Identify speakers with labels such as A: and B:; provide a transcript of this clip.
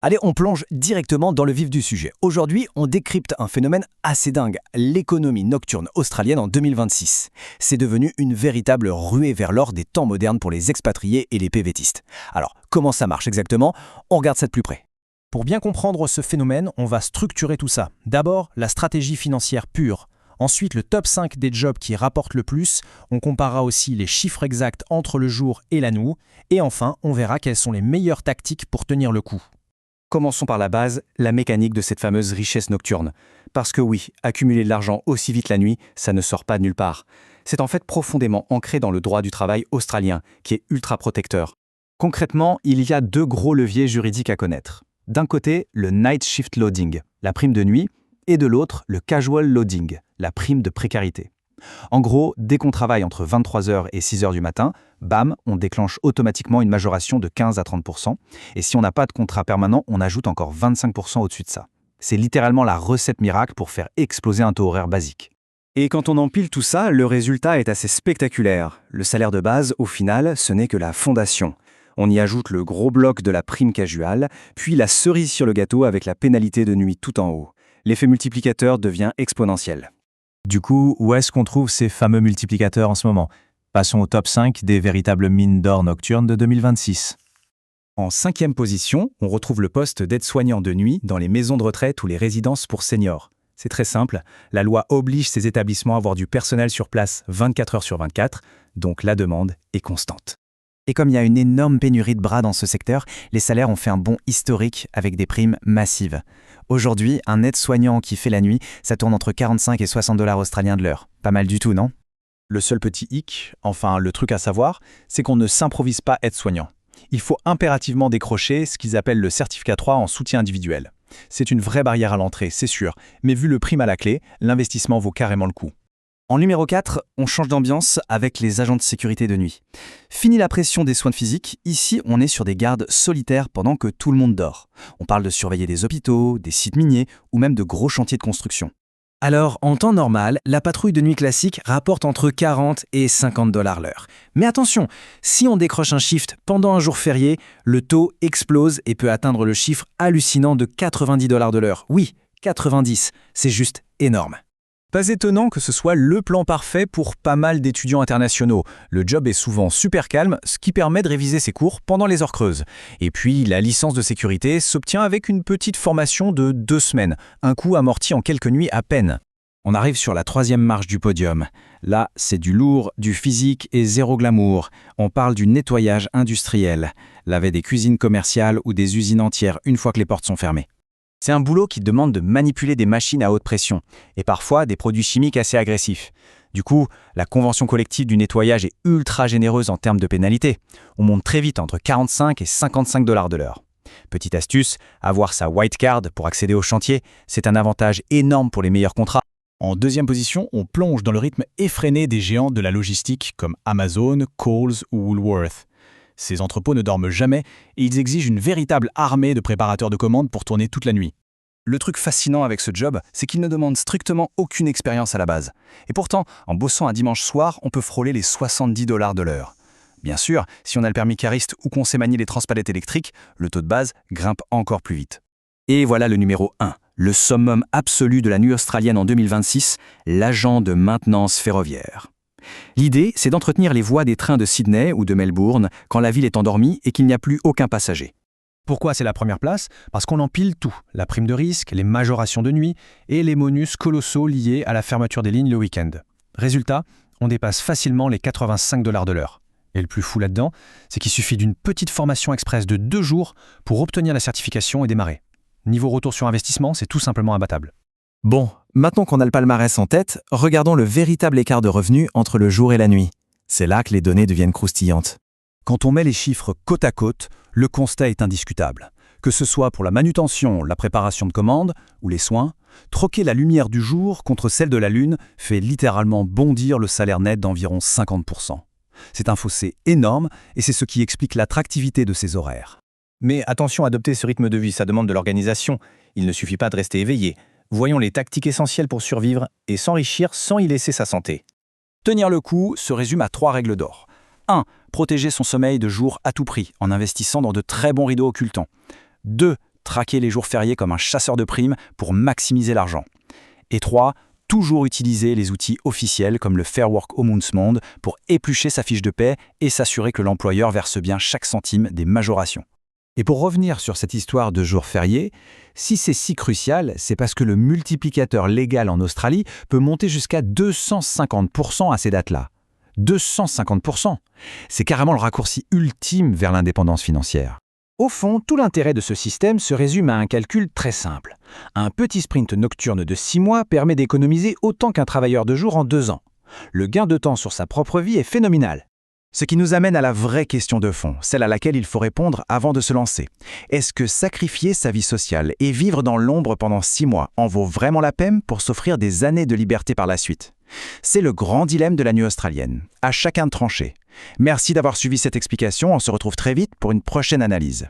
A: Allez, on plonge directement dans le vif du sujet. Aujourd'hui, on décrypte un phénomène assez dingue, l'économie nocturne australienne en 2026. C'est devenu une véritable ruée vers l'or des temps modernes pour les expatriés et les PVTistes. Alors, comment ça marche exactement? On regarde ça de plus près.
B: Pour bien comprendre ce phénomène, on va structurer tout ça. D'abord, la stratégie financière pure. Ensuite, le top 5 des jobs qui rapportent le plus. On comparera aussi les chiffres exacts entre le jour et la nuit. Et enfin, on verra quelles sont les meilleures tactiques pour tenir le coup.
A: Commençons par la base, la mécanique de cette fameuse richesse nocturne. Parce que oui, accumuler de l'argent aussi vite la nuit, ça ne sort pas de nulle part. C'est en fait profondément ancré dans le droit du travail australien, qui est ultra protecteur. Concrètement, il y a deux gros leviers juridiques à connaître. D'un côté, le night shift loading, la prime de nuit, et de l'autre, le casual loading, la prime de précarité. En gros, dès qu'on travaille entre 23h et 6h du matin, bam, on déclenche automatiquement une majoration de 15 à 30%. Et si on n'a pas de contrat permanent, on ajoute encore 25% au-dessus de ça. C'est littéralement la recette miracle pour faire exploser un taux horaire basique. Et quand on empile tout ça, le résultat est assez spectaculaire. Le salaire de base, au final, ce n'est que la fondation. On y ajoute le gros bloc de la prime casual, puis la cerise sur le gâteau avec la pénalité de nuit tout en haut. L'effet multiplicateur devient exponentiel.
B: Du coup, où est-ce qu'on trouve ces fameux multiplicateurs en ce moment? Passons au top 5 des véritables mines d'or nocturnes de 2026.
A: En 5e position, on retrouve le poste d'aide-soignant de nuit dans les maisons de retraite ou les résidences pour seniors. C'est très simple, la loi oblige ces établissements à avoir du personnel sur place 24 heures sur 24, donc la demande est constante. Et comme il y a une énorme pénurie de bras dans ce secteur, les salaires ont fait un bond historique avec des primes massives. Aujourd'hui, un aide-soignant qui fait la nuit, ça tourne entre 45 et 60 dollars australiens de l'heure. Pas mal du tout, non?
B: Le seul petit hic, enfin le truc à savoir, c'est qu'on ne s'improvise pas aide-soignant. Il faut impérativement décrocher ce qu'ils appellent le certificat 3 en soutien individuel. C'est une vraie barrière à l'entrée, c'est sûr, mais vu le prime à la clé, l'investissement vaut carrément le coup.
A: En numéro 4, on change d'ambiance avec les agents de sécurité de nuit. Fini la pression des soins physiques, ici on est sur des gardes solitaires pendant que tout le monde dort. On parle de surveiller des hôpitaux, des sites miniers ou même de gros chantiers de construction. Alors, en temps normal, la patrouille de nuit classique rapporte entre 40 et 50 dollars l'heure. Mais attention, si on décroche un shift pendant un jour férié, le taux explose et peut atteindre le chiffre hallucinant de 90 dollars de l'heure. Oui, 90, c'est juste énorme. Pas étonnant que ce soit le plan parfait pour pas mal d'étudiants internationaux. Le job est souvent super calme, ce qui permet de réviser ses cours pendant les heures creuses. Et puis, la licence de sécurité s'obtient avec une petite formation de 2 semaines, un coût amorti en quelques nuits à peine. On arrive sur la 3e marche du podium. Là, c'est du lourd, du physique et zéro glamour. On parle du nettoyage industriel, laver des cuisines commerciales ou des usines entières une fois que les portes sont fermées. C'est un boulot qui demande de manipuler des machines à haute pression et parfois des produits chimiques assez agressifs. Du coup, la convention collective du nettoyage est ultra généreuse en termes de pénalité. On monte très vite entre 45 et 55 dollars de l'heure. Petite astuce, avoir sa white card pour accéder au chantier, c'est un avantage énorme pour les meilleurs contrats.
B: En 2e position, on plonge dans le rythme effréné des géants de la logistique comme Amazon, Coles ou Woolworth. Ces entrepôts ne dorment jamais et ils exigent une véritable armée de préparateurs de commandes pour tourner toute la nuit.
A: Le truc fascinant avec ce job, c'est qu'il ne demande strictement aucune expérience à la base. Et pourtant, en bossant un dimanche soir, on peut frôler les 70 dollars de l'heure. Bien sûr, si on a le permis cariste ou qu'on sait manier les transpalettes électriques, le taux de base grimpe encore plus vite. Et voilà le numéro 1, le summum absolu de la nuit australienne en 2026, l'agent de maintenance ferroviaire. L'idée, c'est d'entretenir les voies des trains de Sydney ou de Melbourne quand la ville est endormie et qu'il n'y a plus aucun passager.
B: Pourquoi c'est la première place? Parce qu'on empile tout, la prime de risque, les majorations de nuit et les bonus colossaux liés à la fermeture des lignes le week-end. Résultat, on dépasse facilement les 85 dollars de l'heure. Et le plus fou là-dedans, c'est qu'il suffit d'une petite formation express de 2 jours pour obtenir la certification et démarrer. Niveau retour sur investissement, c'est tout simplement imbattable.
A: Bon, maintenant qu'on a le palmarès en tête, regardons le véritable écart de revenus entre le jour et la nuit. C'est là que les données deviennent croustillantes. Quand on met les chiffres côte à côte, le constat est indiscutable. Que ce soit pour la manutention, la préparation de commandes ou les soins, troquer la lumière du jour contre celle de la lune fait littéralement bondir le salaire net d'environ 50%. C'est un fossé énorme et c'est ce qui explique l'attractivité de ces horaires.
C: Mais attention, adopter ce rythme de vie, ça demande de l'organisation. Il ne suffit pas de rester éveillé. Voyons les tactiques essentielles pour survivre et s'enrichir sans y laisser sa santé.
A: Tenir le coup se résume à 3 règles d'or. 1. Protéger son sommeil de jour à tout prix en investissant dans de très bons rideaux occultants. 2. traquer les jours fériés comme un chasseur de primes pour maximiser l'argent. Et 3. Toujours utiliser les outils officiels comme le Fair Work Ombudsman pour éplucher sa fiche de paie et s'assurer que l'employeur verse bien chaque centime des majorations. Et pour revenir sur cette histoire de jours fériés, si c'est si crucial, c'est parce que le multiplicateur légal en Australie peut monter jusqu'à 250% à ces dates-là. 250%! C'est carrément le raccourci ultime vers l'indépendance financière. Au fond, tout l'intérêt de ce système se résume à un calcul très simple. Un petit sprint nocturne de 6 mois permet d'économiser autant qu'un travailleur de jour en 2 ans. Le gain de temps sur sa propre vie est phénoménal. Ce qui nous amène à la vraie question de fond, celle à laquelle il faut répondre avant de se lancer. Est-ce que sacrifier sa vie sociale et vivre dans l'ombre pendant 6 mois en vaut vraiment la peine pour s'offrir des années de liberté par la suite? C'est le grand dilemme de la nuit australienne. À chacun de trancher. Merci d'avoir suivi cette explication, on se retrouve très vite pour une prochaine analyse.